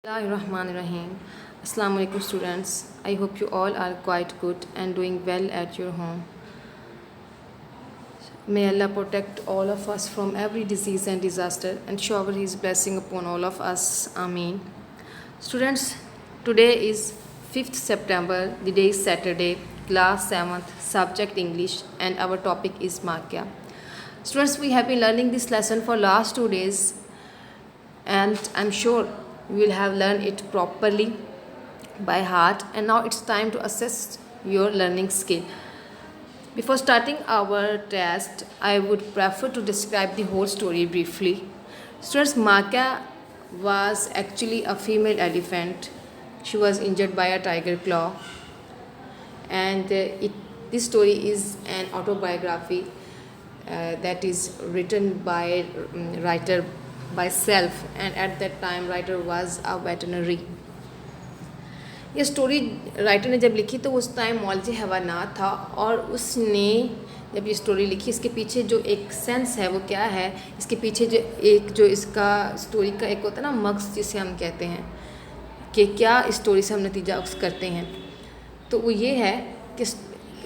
Bismillahirrahmanirrahim. Assalamu alaikum students. I hope you all are quite good and doing well at your home. May Allah protect all of us from every disease and disaster and shower His blessing upon all of us. Ameen. Students, today is 5th September, the day is Saturday, class 7th, subject English, and our topic is Makya. Students, we have been learning this lesson for last 2 days and I'm sure you will have learned it properly by heart, and now it's time to assess your learning skill. Before starting our test, I would prefer to describe the whole story briefly. Students, Makya was actually a female elephant. She was injured by a tiger claw, and this story is an autobiography that is written by writer by self, and at that time writer was a veterinary. ये story writer ने जब लिखी तो उस time मौलवी हैवानात था, और उसने जब ये स्टोरी लिखी इसके पीछे जो एक सेंस है वो क्या है, इसके पीछे जो इसका स्टोरी का एक होता है ना मकसद, जिसे हम कहते हैं कि क्या इस स्टोरी से हम नतीजा करते हैं, तो वो ये है कि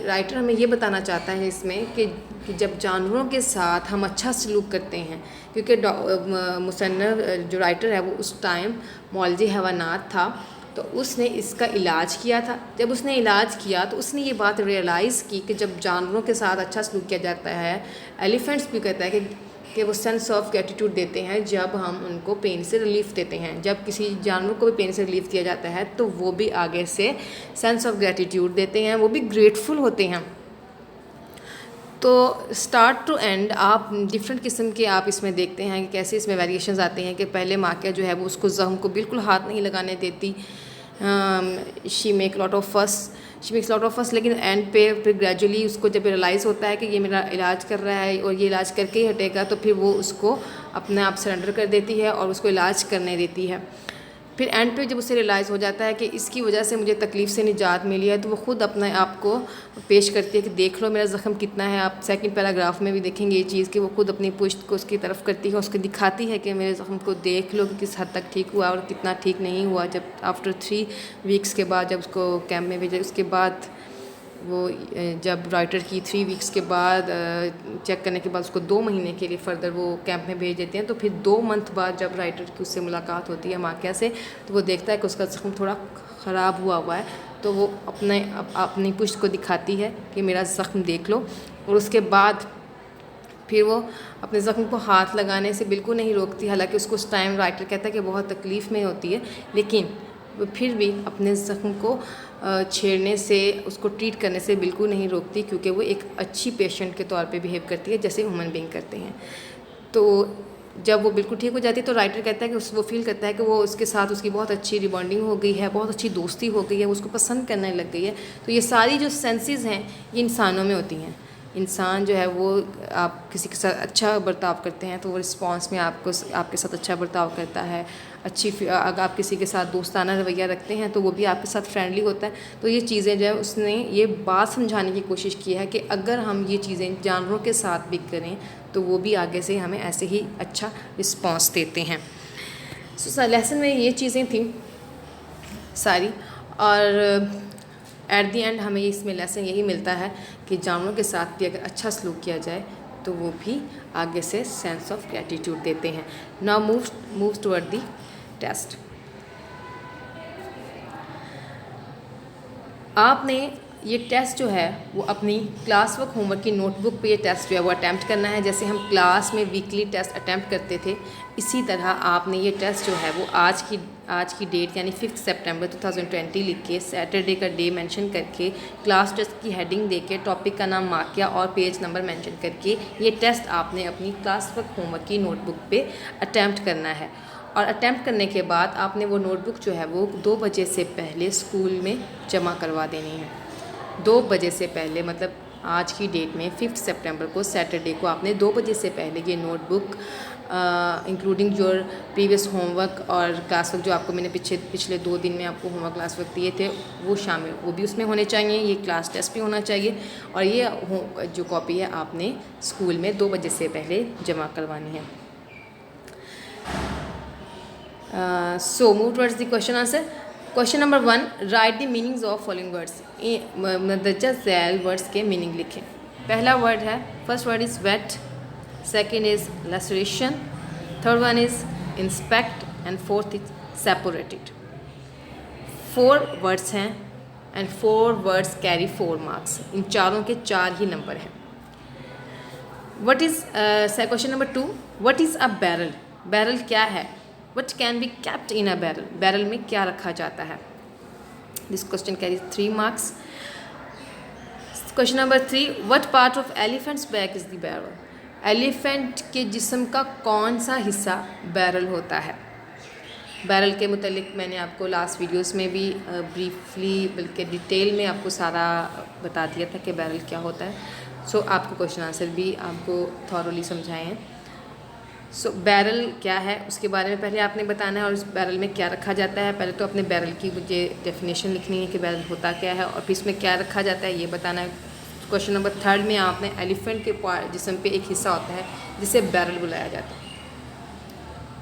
राइटर हमें ये बताना चाहता है इसमें कि जब जानवरों के साथ हम अच्छा सलूक करते हैं, क्योंकि मुसन्निफ जो राइटर है वो उस टाइम मौलवी हैवानात था, तो उसने इसका इलाज किया था। जब उसने इलाज किया तो उसने ये बात रियलाइज़ की कि जब जानवरों के साथ अच्छा सलूक किया जाता है, एलिफेंट्स भी कहता है कि वो सेंस ऑफ ग्रेटिट्यूड देते हैं जब हम उनको पेन से रिलीफ़ देते हैं। जब किसी जानवर को भी पेन से रिलीफ़ दिया जाता है तो वो भी आगे से सेंस ऑफ ग्रेटिट्यूड देते हैं, वो भी ग्रेटफुल होते हैं। तो स्टार्ट टू एंड आप डिफरेंट किस्म के आप इसमें देखते हैं कि कैसे इसमें वेरिएशंस आते हैं कि पहले माकिया जो है वो उसको ज़ख्म को बिल्कुल हाथ नहीं लगाने देती, शी मेक लॉट ऑफ फस, लेकिन एंड पे फिर ग्रेजुअली उसको जब रियलाइज़ होता है कि ये मेरा इलाज कर रहा है और ये इलाज करके ही हटेगा, तो फिर वो उसको अपने आप सरेंडर कर देती है और उसको इलाज करने देती है। फिर एंड पे जब उसे रियलाइज़ हो जाता है कि इसकी वजह से मुझे तकलीफ़ से निजात मिली है, तो वो ख़ुद अपने आप को पेश करती है कि देख लो मेरा ज़ख्म कितना है। आप सेकंड पैराग्राफ में भी देखेंगे ये चीज़ कि वो खुद अपनी पुश्त को उसकी तरफ करती है, उसको दिखाती है कि मेरे ज़ख्म को देख लो कि किस हद तक ठीक हुआ और कितना ठीक नहीं हुआ। जब आफ्टर 3 वीक्स के बाद जब उसको कैंप में भेजा, उसके बाद वो जब राइटर की 3 वीक्स के बाद चेक करने के बाद उसको 2 महीने के लिए फ़र्दर वो कैंप में भेज देते हैं। तो फिर 2 मंथ बाद जब राइटर की उससे मुलाकात होती है माकिया से, तो वो देखता है कि उसका ज़ख्म थोड़ा ख़राब हुआ है, तो वो अपनी पुश्त को दिखाती है कि मेरा ज़ख्म देख लो। और उसके बाद फिर वो अपने ज़ख्म को हाथ लगाने से बिल्कुल नहीं रोकती, हालांकि उसको उस टाइम राइटर कहता है कि बहुत तकलीफ़ में होती है, लेकिन वो फिर भी अपने ज़ख्म को छेड़ने से, उसको ट्रीट करने से बिल्कुल नहीं रोकती, क्योंकि वो एक अच्छी पेशेंट के तौर पे बिहेव करती है जैसे ह्यूमन बीइंग करते हैं। तो जब वो बिल्कुल ठीक हो जाती है तो राइटर कहता है कि वो फील करता है कि वो उसके साथ उसकी बहुत अच्छी रिबॉन्डिंग हो गई है, बहुत अच्छी दोस्ती हो गई है, उसको पसंद करने लग गई है। तो ये सारी जो सेंसेस हैं ये इंसानों में होती हैं। इंसान जो है वो आप किसी के साथ अच्छा बर्ताव करते हैं तो वो रिस्पॉन्स में आपके साथ अच्छा बर्ताव करता है। अगर आप किसी के साथ दोस्ताना रवैया रखते हैं तो वो भी आपके साथ फ्रेंडली होता है। तो ये चीज़ें जो है उसने ये बात समझाने की कोशिश की है कि अगर हम ये चीज़ें जानवरों के साथ भी करें तो वो भी आगे से हमें ऐसे ही अच्छा रिस्पॉन्स देते हैं। सो लेसन में ये चीज़ें थी सारी, और एट दी एंड हमें इसमें लेसन यही मिलता है कि जानवरों के साथ भी अगर अच्छा सलूक किया जाए तो वो भी आगे से सेंस ऑफ ग्रेटिट्यूड देते हैं। Now move toward the test. आपने ये टेस्ट जो है वो अपनी क्लास वर्क होमवर्क की नोटबुक पे ये टेस्ट जो है वो अटैम्प्ट करना है। जैसे हम क्लास में वीकली टेस्ट अटैम्प्ट करते थे, इसी तरह आपने ये टेस्ट जो है वो आज की डेट यानी 5 सितंबर 2020 लिख के सैटरडे का डे मेंशन करके क्लास टेस्ट की हेडिंग देके टॉपिक का नाम माकिया और पेज नंबर मेंशन करके ये टेस्ट आपने अपनी क्लास वर्क होमवर्क की नोटबुक पे अटैम्प्ट करना है। और अटैम्प्ट करने के बाद आपने वो नोटबुक जो है वो 2 बजे से पहले स्कूल में जमा करवा देनी है। 2 बजे से पहले, मतलब आज की डेट में 5 सितंबर को सैटरडे को आपने 2 बजे से पहले ये notebook including your previous homework और क्लास वर्क जो आपको मैंने पिछले 2 दिन में आपको होमवर्क क्लास वर्क दिए थे वो भी उसमें होने चाहिए। ये क्लास टेस्ट भी होना चाहिए, और ये जो कॉपी है आपने स्कूल में 2 बजे से पहले जमा करवानी है। So move towards the question answer. Question number 1, write the meanings of following words. मदरजा झैल वर्ड्स के मीनिंग लिखें। पहला वर्ड है, first word is wet, second is laceration, third one is inspect and fourth is separated. 4 words हैं and 4 words carry 4 marks. इन चारों के 4 ही नंबर हैं। What is question number 2, what is a barrel. Barrel क्या है? What can be kept in a barrel. Barrel में क्या रखा जाता है? This question carry 3 marks. Question number 3, what part of elephants back is the barrel. Elephant के जिस्म का कौन सा हिस्सा बैरल होता है? बैरल के मुतालिक मैंने आपको लास्ट वीडियोस में भी ब्रीफली बल्कि डिटेल में आपको सारा बता दिया था कि बैरल क्या होता है। सो आपको क्वेश्चन आंसर भी आपको थॉरली समझाए हैं। सो बैरल क्या है उसके बारे में पहले आपने बताना है, और उस बैरल में क्या रखा जाता है। पहले तो अपने बैरल की मुझे डेफिनेशन लिखनी है कि बैरल होता क्या है, और फिर इसमें क्या रखा जाता है ये बताना है। क्वेश्चन नंबर 3 में आपने एलिफेंट के जिस्म पे एक हिस्सा होता है जिसे बैरल बुलाया जाता है,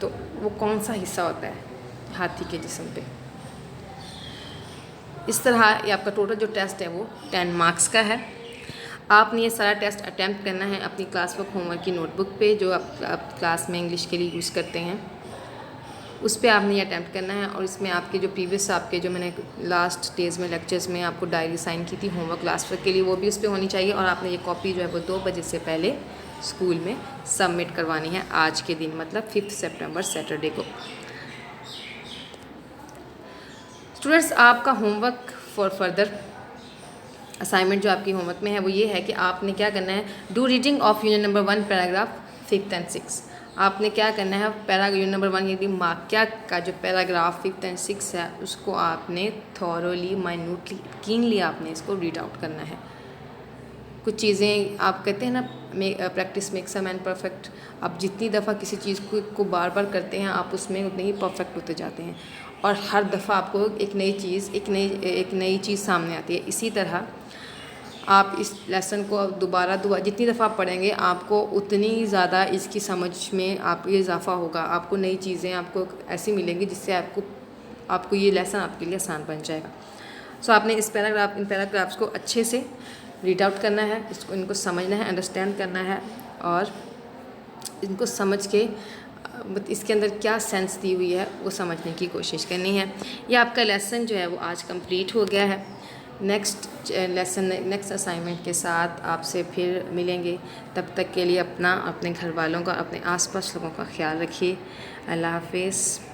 तो वो कौन सा हिस्सा होता है हाथी के जिस्म पे। इस तरह ये आपका टोटल जो टेस्ट है वो 10 मार्क्स का है। आपने ये सारा टेस्ट अटैम्प्ट करना है अपनी क्लास वर्क होमवर्क की नोटबुक पे, जो आप क्लास में इंग्लिश के लिए यूज़ करते हैं, उस पर आपने ये अटैम्प्ट करना है। और इसमें आपके जो प्रीवियस आपके जो मैंने लास्ट डेज़ में लेक्चर्स में आपको डायरी साइन की थी होमवर्क क्लास वर्क के लिए, वो भी उस पर होनी चाहिए। और आपने ये कॉपी जो है वो 2 बजे से पहले स्कूल में सबमिट करवानी है आज के दिन, मतलब 5 सितंबर सैटरडे को। स्टूडेंट्स, आपका होमवर्क फॉर फर्दर असाइनमेंट जो आपकी होमवर्क में है वो ये है कि आपने क्या करना है, do reading of unit number 1 paragraph 5th and 6th। आपने क्या करना है, यूनिट नंबर 1 यानी वाक्या का जो पैराग्राफ 5th and 6th है उसको आपने थॉरोली माइन्यूटली कीनली आपने इसको रीड आउट करना है। कुछ चीज़ें आप कहते हैं ना, practice makes a man perfect. आप जितनी दफ़ा किसी चीज़ को बार बार करते हैं आप उसमें उतने ही परफेक्ट होते जाते हैं, और हर दफ़ा आपको एक नई चीज़ एक नई चीज़ सामने आती है। इसी तरह आप इस लेसन को दोबारा जितनी दफ़ा आप पढ़ेंगे आपको उतनी ज़्यादा इसकी समझ में आप ये इजाफा होगा। आपको नई चीज़ें आपको ऐसी मिलेंगी जिससे आपको ये लेसन आपके लिए आसान बन जाएगा। सो आपने इन पैराग्राफ्स को अच्छे से रीड आउट करना है, इनको समझना है, अंडरस्टैंड करना है, और इनको समझ के इसके अंदर क्या सेंस दी हुई है वो समझने की कोशिश करनी है। ये आपका लेसन जो है वो आज कंप्लीट हो गया है। नेक्स्ट असाइनमेंट के साथ आपसे फिर मिलेंगे। तब तक के लिए अपने घर वालों का, अपने आसपास लोगों का ख्याल रखिए। अल्लाह हाफिज़।